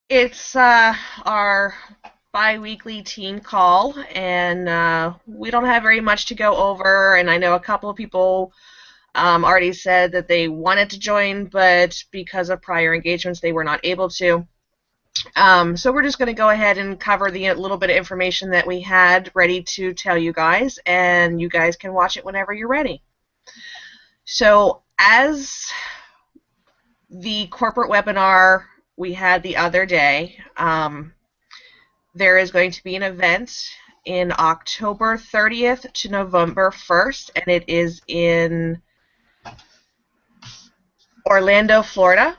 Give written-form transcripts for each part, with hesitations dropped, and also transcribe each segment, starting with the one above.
It's our bi-weekly team call, and we don't have very much to go over. And I know a couple of people already said that they wanted to join, but because of prior engagements, they were not able to. So we're just going to go ahead and cover the little bit of information that we had ready to tell you guys, and you guys can watch it whenever you're ready. So as the corporate webinar we had the other day, there is going to be an event in October 30th to November 1st, and it is in Orlando, Florida.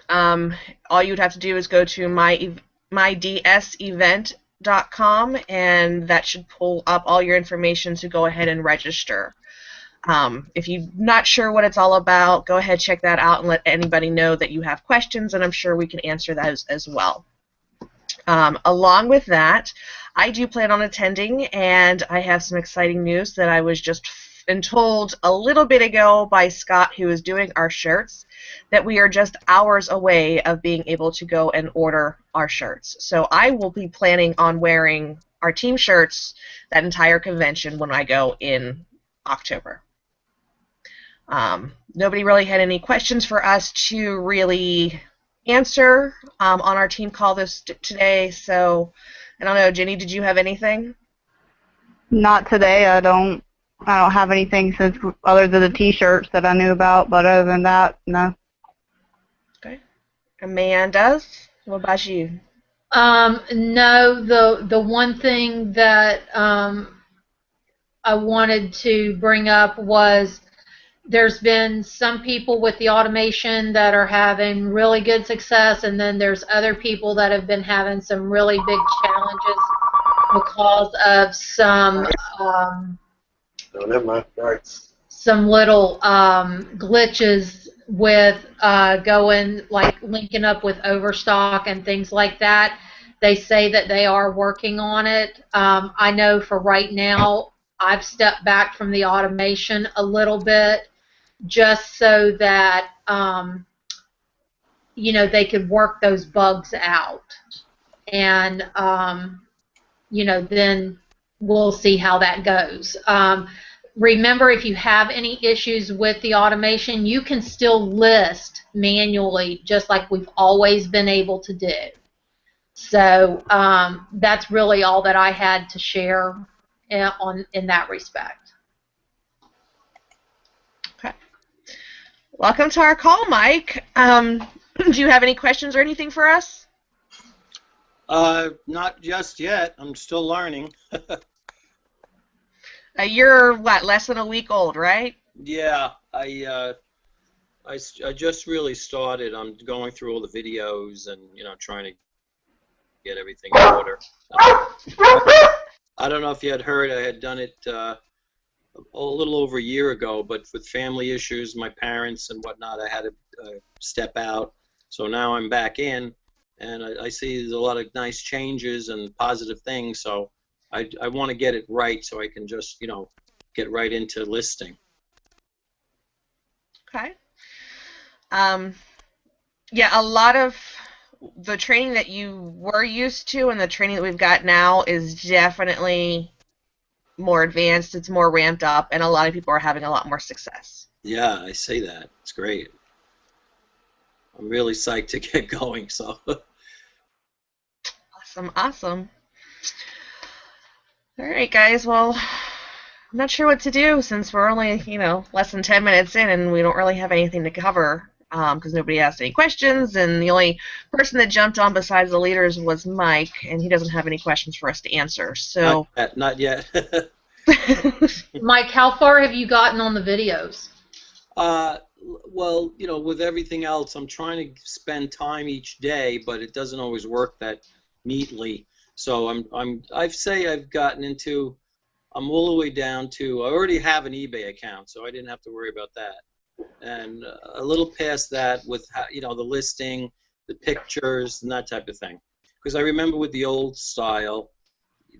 All you'd have to do is go to mydsevent.com, and that should pull up all your information to go ahead and register. If you're not sure what it's all about, go ahead, check that out, and let anybody know that you have questions, and I'm sure we can answer that as well. Along with that, I do plan on attending, and I have some exciting news that I was just told a little bit ago by Scott, who is doing our shirts, that we are just hours away of being able to go and order our shirts. So I will be planning on wearing our team shirts that entire convention when I go in October. Nobody really had any questions for us to really answer on our team call today, so I don't know, Jenny, did you have anything? Not today. I don't have anything since other than the T-shirts that I knew about, but other than that, no. Okay. Amanda, what about you? No, the one thing that I wanted to bring up was there's been some people with the automation that are having really good success, and then there's other people that have been having some really big challenges because of some never mind. All right. some little glitches with going, like linking up with Overstock and things like that. They say that they are working on it. I know for right now I've stepped back from the automation a little bit just so that you know, they could work those bugs out, and you know, then we'll see how that goes. Remember, if you have any issues with the automation, you can still list manually, just like we've always been able to do. So that's really all that I had to share in that respect. Okay. Welcome to our call, Mike. Do you have any questions or anything for us? Not just yet. I'm still learning. You're, what, less than a week old, right? Yeah, I just really started. I'm going through all the videos and, you know, trying to get everything in order. I don't know if you had heard, I had done it a little over a year ago, but with family issues, my parents and whatnot, I had to step out. So now I'm back in, and I see there's a lot of nice changes and positive things, so I want to get it right so I can just, you know, get right into listing. Okay. Yeah, a lot of the training that you were used to and the training that we've got now is definitely more advanced, it's more ramped up, and a lot of people are having a lot more success. Yeah, I see that. It's great. I'm really psyched to get going, so. Awesome, awesome. All right, guys, well, I'm not sure what to do since we're only, you know, less than 10 minutes in and we don't really have anything to cover because nobody asked any questions, and the only person that jumped on besides the leaders was Mike, and he doesn't have any questions for us to answer. So Not yet. Mike, how far have you gotten on the videos? Well, you know, with everything else, I'm trying to spend time each day, but it doesn't always work that neatly. So I'd say I've gotten into, I'm all the way down to, I already have an eBay account, so I didn't have to worry about that. And a little past that with, you know, the listing, the pictures, and that type of thing. Because I remember with the old style,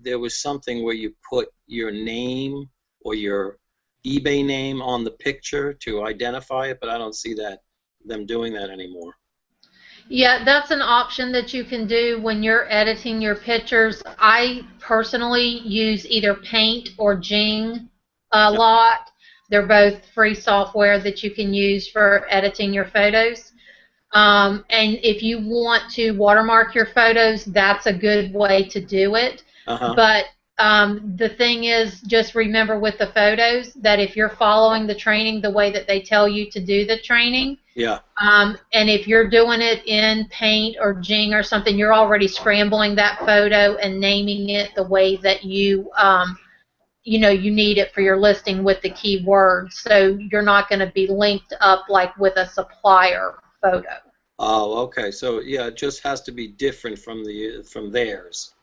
there was something where you put your name or your eBay name on the picture to identify it, but I don't see them doing that anymore. Yeah, that's an option that you can do when you're editing your pictures. I personally use either Paint or Jing a lot. They're both free software that you can use for editing your photos. And if you want to watermark your photos, that's a good way to do it. Uh-huh. But the thing is, just remember with the photos that if you're following the training the way that they tell you to do the training, Yeah. and if you're doing it in Paint or Jing or something, you're already scrambling that photo and naming it the way that you need it for your listing with the keywords. So you're not going to be linked up like with a supplier photo. Oh, okay. So yeah, it just has to be different from theirs.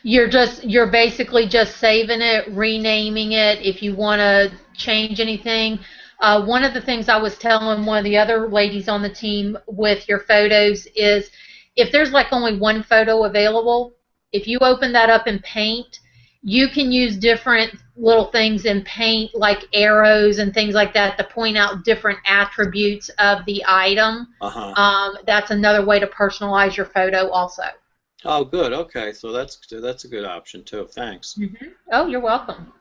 You're basically just saving it, renaming it if you want to change anything. One of the things I was telling one of the other ladies on the team with your photos is if there's like only one photo available, if you open that up in Paint, you can use different little things in Paint like arrows and things like that to point out different attributes of the item. Uh-huh. That's another way to personalize your photo also. Oh, good. Okay. So that's a good option too. Thanks. Oh, you're welcome.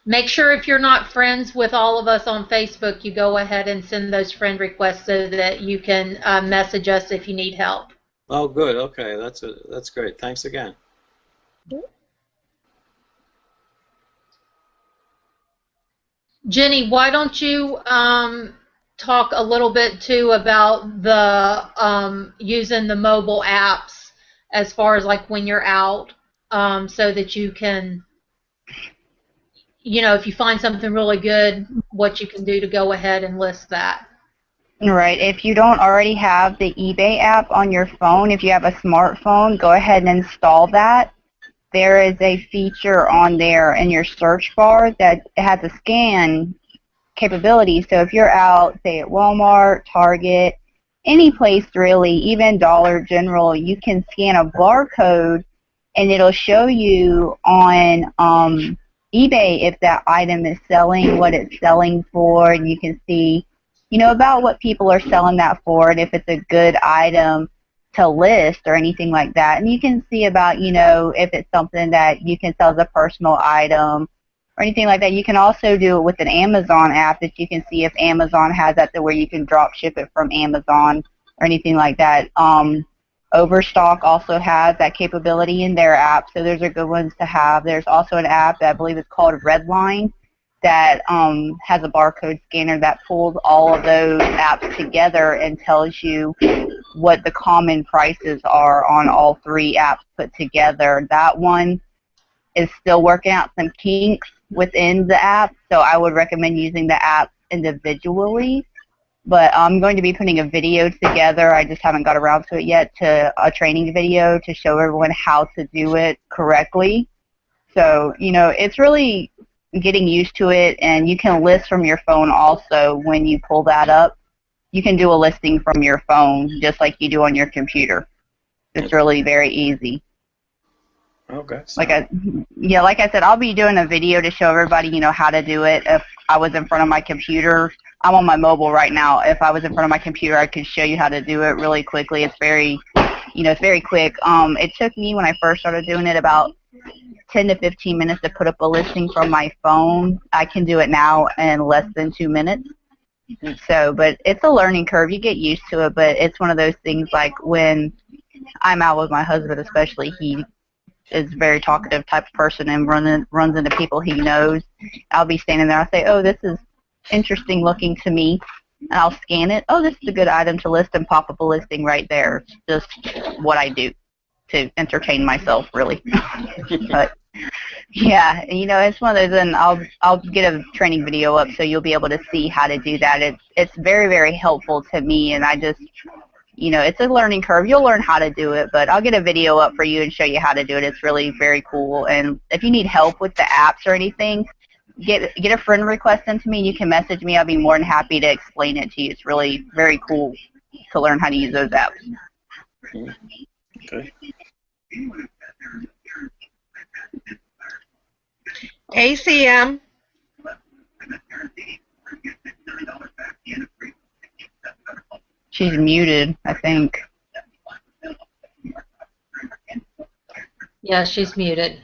Make sure if you're not friends with all of us on Facebook, you go ahead and send those friend requests so that you can message us if you need help. Oh, good. Okay. That's great. Thanks again. Jenny, why don't you talk a little bit too about the using the mobile apps as far as like when you're out, so that you can, if you find something really good, what you can do to go ahead and list that. Right. If you don't already have the eBay app on your phone, if you have a smartphone, go ahead and install that. There is a feature on there in your search bar that has a scan capability. So if you're out, say at Walmart, Target, any place really, even Dollar General, you can scan a barcode and it'll show you on eBay if that item is selling, what it's selling for, and you can see, about what people are selling that for and if it's a good item to list or anything like that. And you can see about, if it's something that you can sell as a personal item or anything like that. You can also do it with an Amazon app that you can see if Amazon has that to where you can drop ship it from Amazon or anything like that. Overstock also has that capability in their app, so those are good ones to have. There's also an app that I believe is called Redline that has a barcode scanner that pulls all of those apps together and tells you what the common prices are on all three apps put together. That one is still working out some kinks within the app, so I would recommend using the app individually. But I'm going to be putting a video together. I just haven't got around to it yet, to a training video to show everyone how to do it correctly. So, it's really getting used to it, and you can list from your phone also when you pull that up. You can do a listing from your phone just like you do on your computer. It's really very easy. Okay. Like I said, I'll be doing a video to show everybody, how to do it. If I was in front of my computer, I'm on my mobile right now. If I was in front of my computer, I could show you how to do it really quickly. It's very, it's very quick. It took me when I first started doing it about 10 to 15 minutes to put up a listing from my phone. I can do it now in less than 2 minutes. So, but it's a learning curve. You get used to it, but it's one of those things like when I'm out with my husband, especially, he is a very talkative type of person and runs into people he knows. I'll be standing there. I'll say, oh, this is interesting looking to me. And I'll scan it. Oh, this is a good item to list, and pop up a listing right there. It's just what I do to entertain myself, really. But yeah, it's one of those, and I'll get a training video up so you'll be able to see how to do that. It's very, very helpful to me, and I just, it's a learning curve. You'll learn how to do it, but I'll get a video up for you and show you how to do it. It's really very cool, and if you need help with the apps or anything, get a friend request into me. You can message me. I'll be more than happy to explain it to you. It's really very cool to learn how to use those apps. Okay. ACM. She's muted, I think. Yeah, she's muted.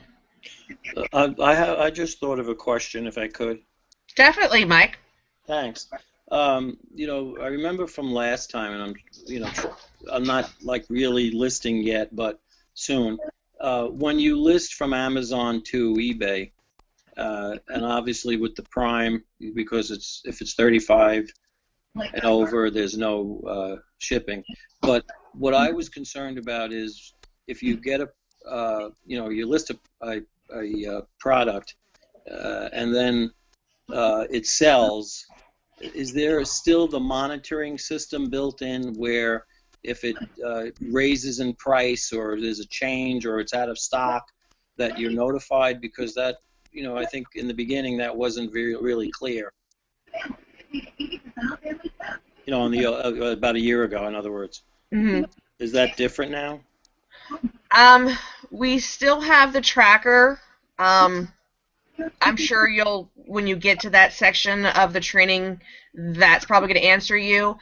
I just thought of a question, if I could. Definitely, Mike. Thanks. I remember from last time, and I'm not like really listing yet, but soon. When you list from Amazon to eBay, and obviously with the Prime, because if it's 35 and over, there's no shipping. But what I was concerned about is if you get you list a product, and then it sells. Is there still the monitoring system built in where if it raises in price or there's a change or it's out of stock that you're notified? Because that, I think in the beginning that wasn't really clear. On the about a year ago, in other words. Mm-hmm. Is that different now? We still have the tracker. I'm sure when you get to that section of the training, that's probably going to answer you.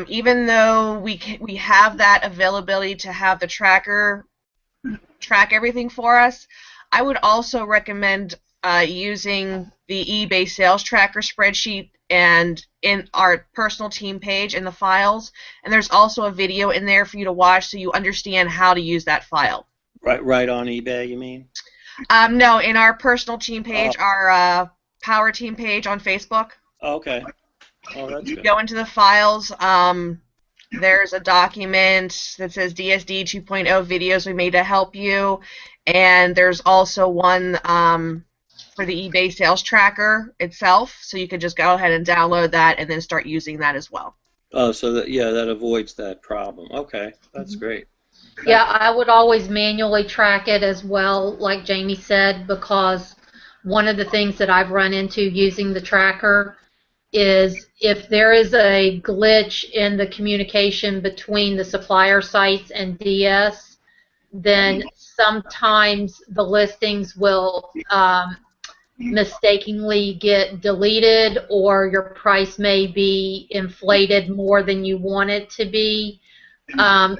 Even though we have that availability to have the tracker track everything for us, I would also recommend using the eBay sales tracker spreadsheet and in our personal team page in the files. And there's also a video in there for you to watch so you understand how to use that file. Right on eBay, you mean? No, in our personal team page, our Power Team page on Facebook. Okay. Oh, that's good. Go into the files. There's a document that says DSD 2.0 videos we made to help you, and there's also one for the eBay sales tracker itself, so you can just go ahead and download that and then start using that as well. Oh, so that avoids that problem. Okay, that's great. Yeah, I would always manually track it as well, like Jamie said, because one of the things that I've run into using the tracker is if there is a glitch in the communication between the supplier sites and DS, then sometimes the listings will mistakenly get deleted, or your price may be inflated more than you want it to be.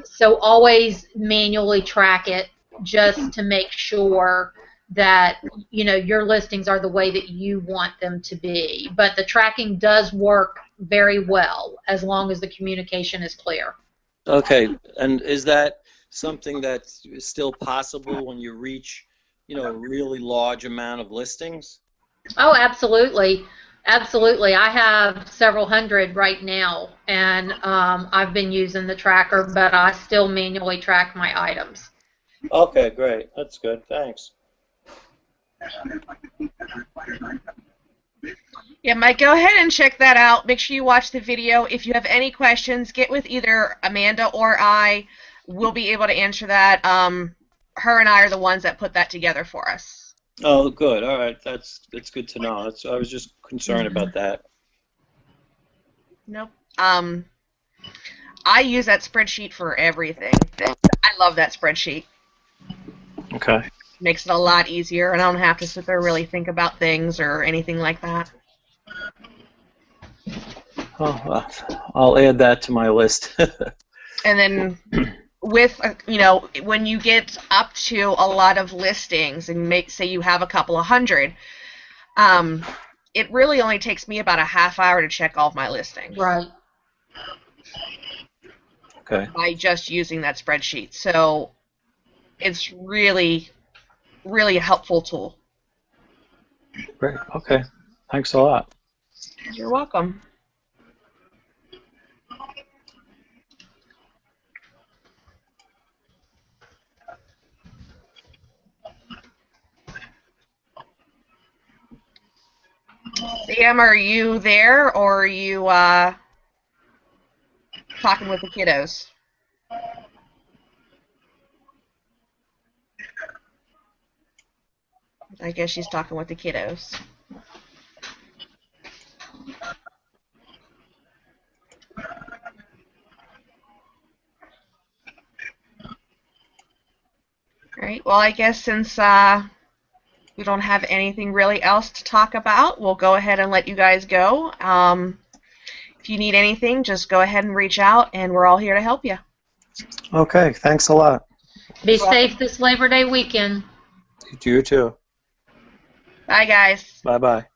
So always manually track it just to make sure that your listings are the way that you want them to be. But the tracking does work very well as long as the communication is clear. Okay, and is that something that's still possible when you reach, a really large amount of listings? Oh, absolutely. Absolutely. I have several hundred right now, and I've been using the tracker, but I still manually track my items. Okay, great. That's good. Thanks. Yeah, Mike, go ahead and check that out. Make sure you watch the video. If you have any questions, get with either Amanda or I. We'll be able to answer that. Her and I are the ones that put that together for us. Oh, good. All right. That's good to know. I was just concerned about that. Nope. I use that spreadsheet for everything. I love that spreadsheet. Okay. Makes it a lot easier, and I don't have to sit there and really think about things or anything like that. Oh, well, I'll add that to my list. And then with, when you get up to a lot of listings and say you have a couple of hundred, it really only takes me about a half hour to check all of my listings. Right. Okay. By just using that spreadsheet. So it's really, really a helpful tool. Great. Okay. Thanks a lot. You're welcome. Sam, are you there, or are you talking with the kiddos? I guess she's talking with the kiddos. Alright, well, I guess since we don't have anything really else to talk about, we'll go ahead and let you guys go. if you need anything, just go ahead and reach out, and we're all here to help you. Okay, thanks a lot. Be You're welcome. safe this Labor Day weekend. You too. Bye, guys. Bye-bye.